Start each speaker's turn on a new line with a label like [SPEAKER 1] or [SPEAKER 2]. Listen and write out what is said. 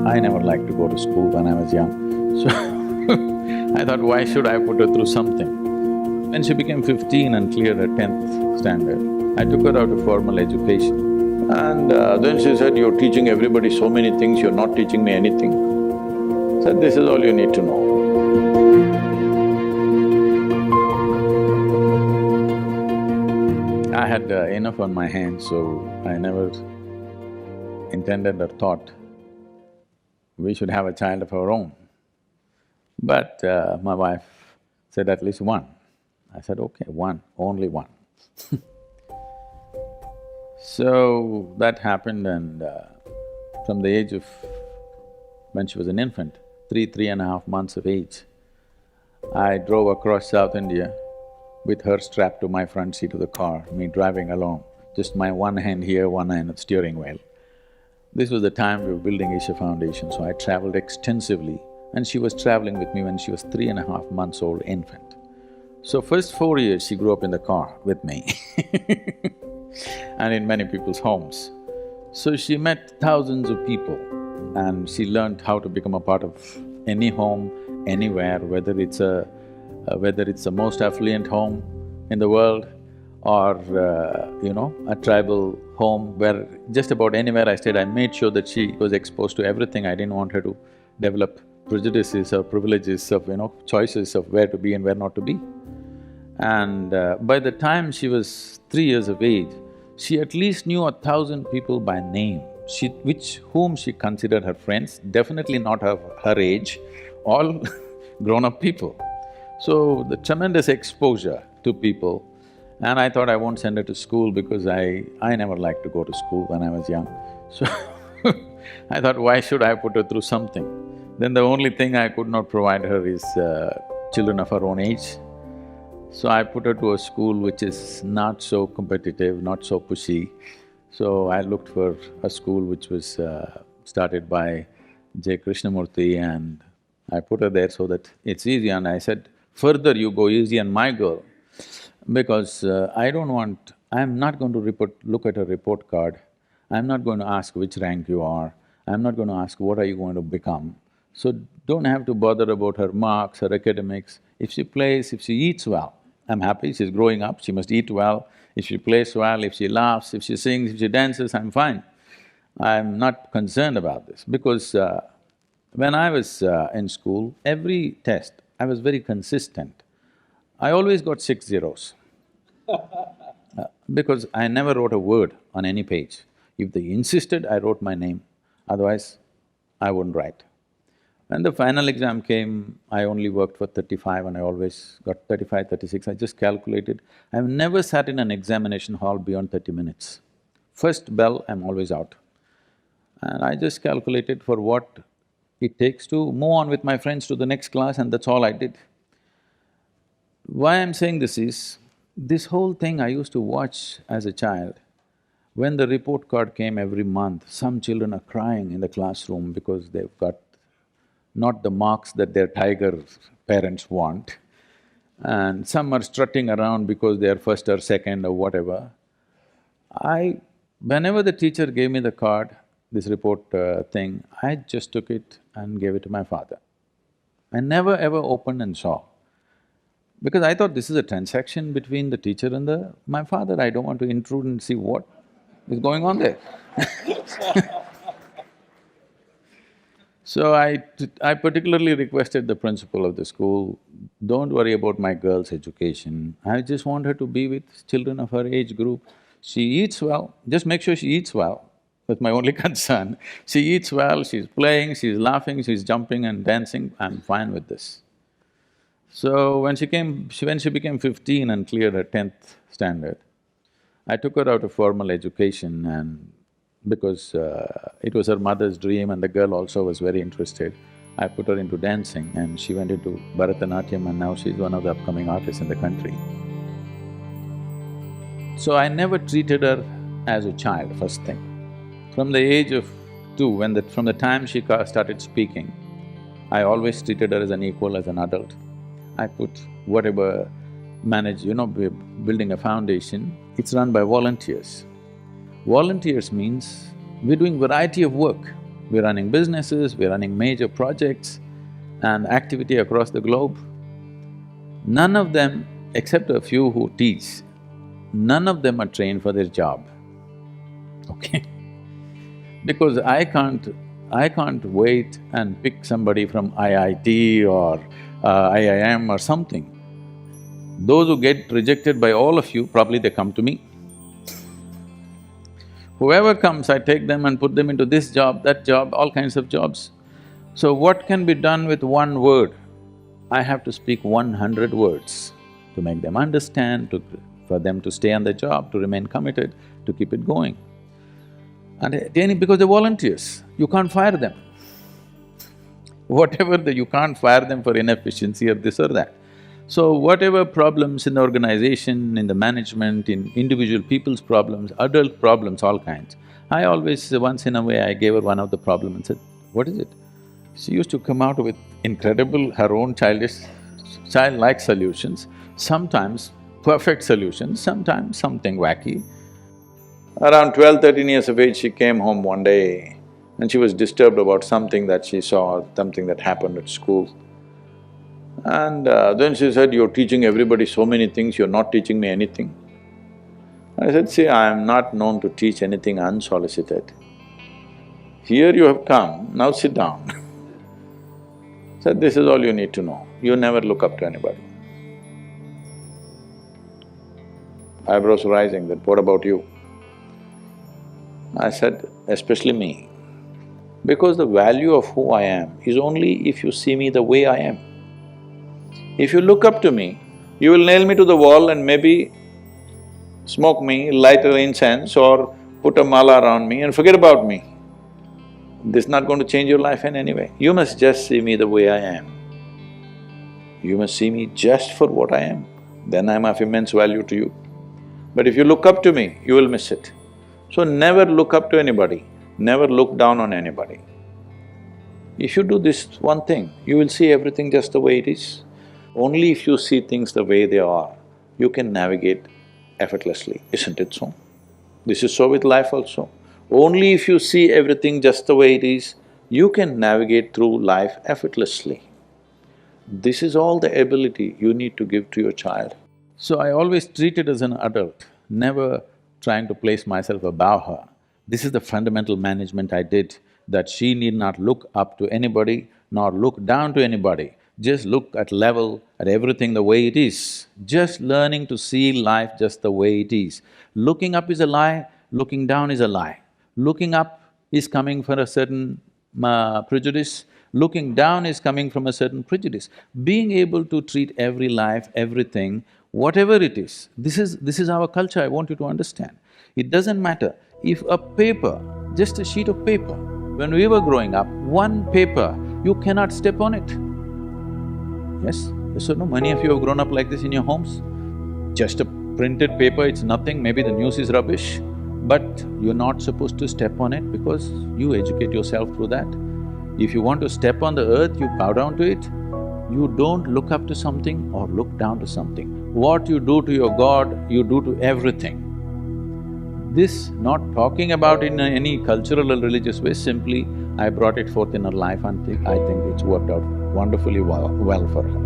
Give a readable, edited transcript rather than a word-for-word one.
[SPEAKER 1] I never liked to go to school when I was young, so I thought, why should I put her through something? When she became 15 and cleared her 10th standard, I took her out of formal education. And then she said, you're teaching everybody so many things, you're not teaching me anything. I said, this is all you need to know. I had enough on my hands, so I never intended or thought we should have a child of our own. But my wife said at least one. I said, okay, one, only one. So that happened, and from the age of… when she was an infant, 3.5 months of age, I drove across South India with her strapped to my front seat of the car, me driving alone, just my one hand here, one hand at the steering wheel. This was the time we were building Isha Foundation, so I traveled extensively, and she was traveling with me when she was 3.5 months old infant. So first 4 years she grew up in the car with me and in many people's homes. So she met thousands of people and she learned how to become a part of any home, anywhere, whether it's the most affluent home in the world or, a tribal home where just about anywhere I stayed, I made sure that she was exposed to everything. I didn't want her to develop prejudices or privileges of, choices of where to be and where not to be. And by the time she was 3 years of age, she at least knew 1,000 people by name, whom she considered her friends, definitely not her age, all grown-up people. So the tremendous exposure to people, and I thought I won't send her to school because I never liked to go to school when I was young. So I thought, why should I put her through something? Then the only thing I could not provide her is children of her own age. So I put her to a school which is not so competitive, not so pushy. So I looked for a school which was started by J. Krishnamurti, and I put her there so that it's easy. And I said, further you go easy on my girl, because I'm not going to look at her report card. I'm not going to ask which rank you are. I'm not going to ask what are you going to become. So don't have to bother about her marks, her academics. If she plays, if she eats well, I'm happy, she's growing up, she must eat well. If she plays well, if she laughs, if she sings, if she dances, I'm fine. I'm not concerned about this because when I was in school, every test, I was very consistent. I always got 6 zeros because I never wrote a word on any page. If they insisted, I wrote my name, otherwise I wouldn't write. When the final exam came, I only worked for 35 and I always got 35, 36, I just calculated. I've never sat in an examination hall beyond 30 minutes. First bell, I'm always out. And I just calculated for what it takes to move on with my friends to the next class, and that's all I did. Why I'm saying this is, this whole thing I used to watch as a child. When the report card came every month, some children are crying in the classroom because they've got not the marks that their tiger parents want, and some are strutting around because they are first or second or whatever. Whenever the teacher gave me the card, this report thing, I just took it and gave it to my father. I never ever opened and saw, because I thought this is a transaction between the teacher and my father. I don't want to intrude and see what is going on there. So I particularly requested the principal of the school, don't worry about my girl's education, I just want her to be with children of her age group. She eats well, just make sure she eats well, that's my only concern. She eats well, she's playing, she's laughing, she's jumping and dancing, I'm fine with this. So when she became 15 and cleared her 10th standard, I took her out of formal education, and because it was her mother's dream and the girl also was very interested, I put her into dancing and she went into Bharatanatyam, and now she's one of the upcoming artists in the country. So I never treated her as a child, first thing. From the age of 2, from the time she started speaking, I always treated her as an equal, as an adult. I put whatever we're building a foundation, it's run by volunteers. Volunteers means we're doing variety of work. we're running businesses, we're running major projects and activity across the globe. None of them, except a few who teach, none of them are trained for their job, okay? Because I can't wait and pick somebody from IIT or IIM or something. Those who get rejected by all of you, probably they come to me. Whoever comes, I take them and put them into this job, that job, all kinds of jobs. So what can be done with one word? I have to speak 100 words to make them understand, for them to stay on the job, to remain committed, to keep it going. And because they're volunteers, you can't fire them. You can't fire them for inefficiency or this or that. So whatever problems in the organization, in the management, in individual people's problems, adult problems, all kinds, I always, once in a way, I gave her one of the problem and said, what is it? She used to come out with incredible, her own childlike solutions, sometimes perfect solutions, sometimes something wacky. Around 12, 13 years of age, she came home one day and she was disturbed about something that she saw, something that happened at school. And then she said, you're teaching everybody so many things, you're not teaching me anything. I said, see, I am not known to teach anything unsolicited. Here you have come, now sit down. Said, this is all you need to know, you never look up to anybody. Eyebrows rising, that what about you? I said, especially me, because the value of who I am is only if you see me the way I am. If you look up to me, you will nail me to the wall and maybe smoke me, light an incense or put a mala around me and forget about me. This is not going to change your life in any way. You must just see me the way I am. You must see me just for what I am, then I'm of immense value to you. But if you look up to me, you will miss it. So never look up to anybody, never look down on anybody. If you do this one thing, you will see everything just the way it is. Only if you see things the way they are, you can navigate effortlessly, isn't it so? This is so with life also. Only if you see everything just the way it is, you can navigate through life effortlessly. This is all the ability you need to give to your child. So I always treat it as an adult, never trying to place myself above her. This is the fundamental management I did, that she need not look up to anybody, nor look down to anybody. Just look at level, at everything the way it is. Just learning to see life just the way it is. Looking up is a lie, looking down is a lie. Looking up is coming from a certain prejudice, looking down is coming from a certain prejudice. Being able to treat every life, everything, whatever it is, this is our culture, I want you to understand. It doesn't matter if a paper, just a sheet of paper, when we were growing up, one paper, you cannot step on it. Yes? Yes or no? Many of you have grown up like this in your homes. Just a printed paper, it's nothing, maybe the news is rubbish, but you're not supposed to step on it because you educate yourself through that. If you want to step on the earth, you bow down to it. You don't look up to something or look down to something. What you do to your God, you do to everything. This, not talking about in any cultural or religious way, simply I brought it forth in her life and I think it's worked out wonderfully well for her.